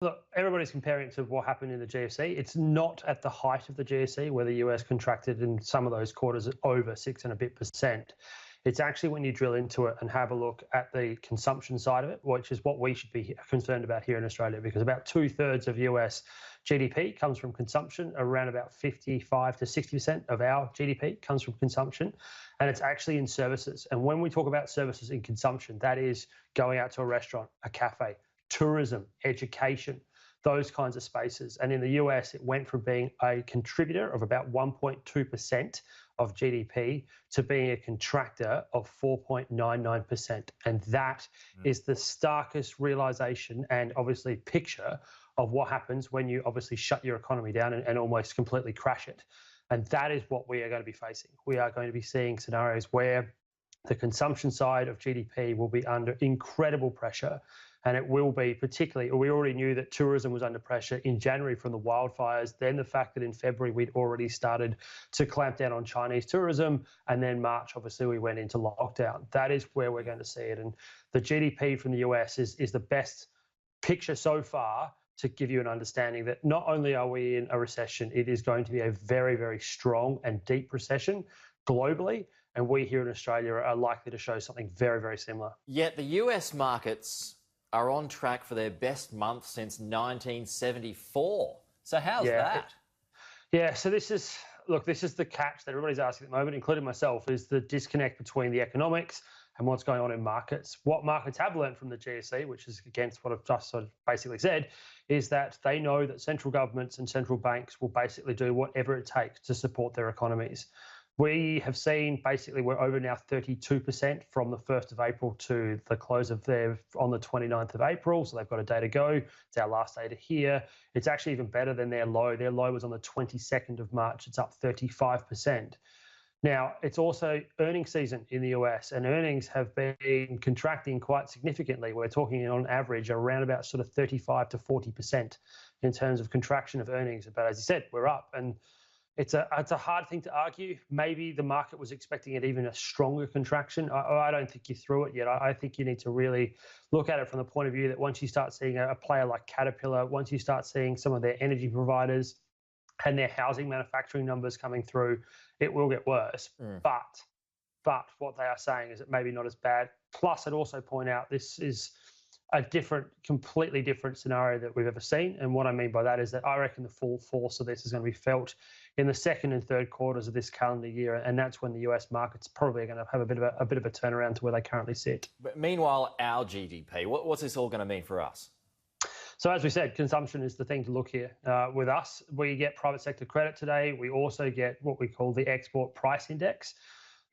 Look, everybody's comparing it to what happened in the GFC. It's not at the height of the GFC where the US contracted in some of those quarters at over 6% and a bit. It's actually when you drill into it and have a look at the consumption side of it, which is what we should be concerned about here in Australia, because about 2/3 of US GDP comes from consumption. Around about 55 to 60% of our GDP comes from consumption, and it's actually in services. And when we talk about services in consumption, that is going out to a restaurant, a cafe, tourism, education, those kinds of spaces. And in the US, it went from being a contributor of about 1.2% of GDP to being a contractor of 4.99%. And that is the starkest realization and obviously picture of what happens when you obviously shut your economy down and almost completely crash it. And that is what we are going to be facing. We are going to be seeing scenarios where the consumption side of GDP will be under incredible pressure. And it will be particularly, we already knew that tourism was under pressure in January from the wildfires, then the fact that in February we'd already started to clamp down on Chinese tourism, and then March, obviously, we went into lockdown. That is where we're going to see it. And the GDP from the US is the best picture so far to give you an understanding that not only are we in a recession, it is going to be a very, very strong and deep recession globally. And we here in Australia are likely to show something very, very similar. Yet the US markets are on track for their best month since 1974. So how's that? Yeah, so this is the catch that everybody's asking at the moment, including myself, is the disconnect between the economics and what's going on in markets. What markets have learned from the GFC, which is against what I've just sort of basically said, is that they know that central governments and central banks will basically do whatever it takes to support their economies. We have seen basically we're over now 32% from the 1st of April to the close of their on the 29th of April. So they've got a day to go. It's our last day to here. It's actually even better than their low. Their low was on the 22nd of March. It's up 35%. Now, it's also earnings season in the US, and earnings have been contracting quite significantly. We're talking on average around about sort of 35 to 40% in terms of contraction of earnings. But as you said, we're up. And it's a hard thing to argue. Maybe the market was expecting it even a stronger contraction. I don't think you're through it yet. I think you need to really look at it from the point of view that once you start seeing a player like Caterpillar, once you start seeing some of their energy providers and their housing manufacturing numbers coming through, it will get worse. But what they are saying is it maybe not as bad. Plus, I'd also point out this is a completely different scenario that we've ever seen. And what I mean by that is that I reckon the full force of this is going to be felt in the second and third quarters of this calendar year, and that's when the US market's probably going to have a bit of a turnaround to where they currently sit. But meanwhile, our GDP, what's this all going to mean for us? So as we said, consumption is the thing to look here. With us, we get private sector credit today. We also get what we call the export price index.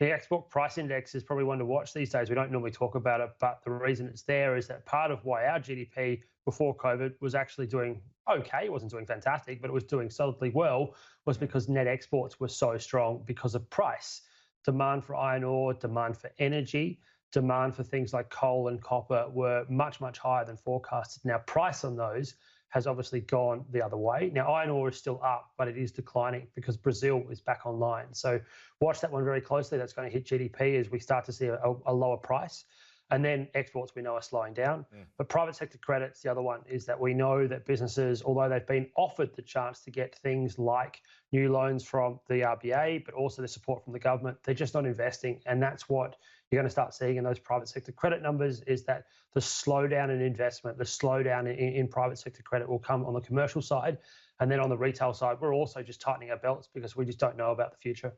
The export price index is probably one to watch these days. We don't normally talk about it, but the reason it's there is that part of why our GDP before COVID was actually doing okay, it wasn't doing fantastic, but it was doing solidly well, was because net exports were so strong because of price. Demand for iron ore, demand for energy, demand for things like coal and copper were much, much higher than forecasted. Now, price on those has obviously gone the other way. Now, iron ore is still up, but it is declining because Brazil is back online. So watch that one very closely. That's going to hit GDP as we start to see a lower price. And then exports we know are slowing down. But private sector credits, the other one, is that we know that businesses, although they've been offered the chance to get things like new loans from the RBA, but also the support from the government, they're just not investing. And that's what you're going to start seeing in those private sector credit numbers, is that the slowdown in investment, the slowdown in private sector credit will come on the commercial side. And then on the retail side, we're also just tightening our belts because we just don't know about the future.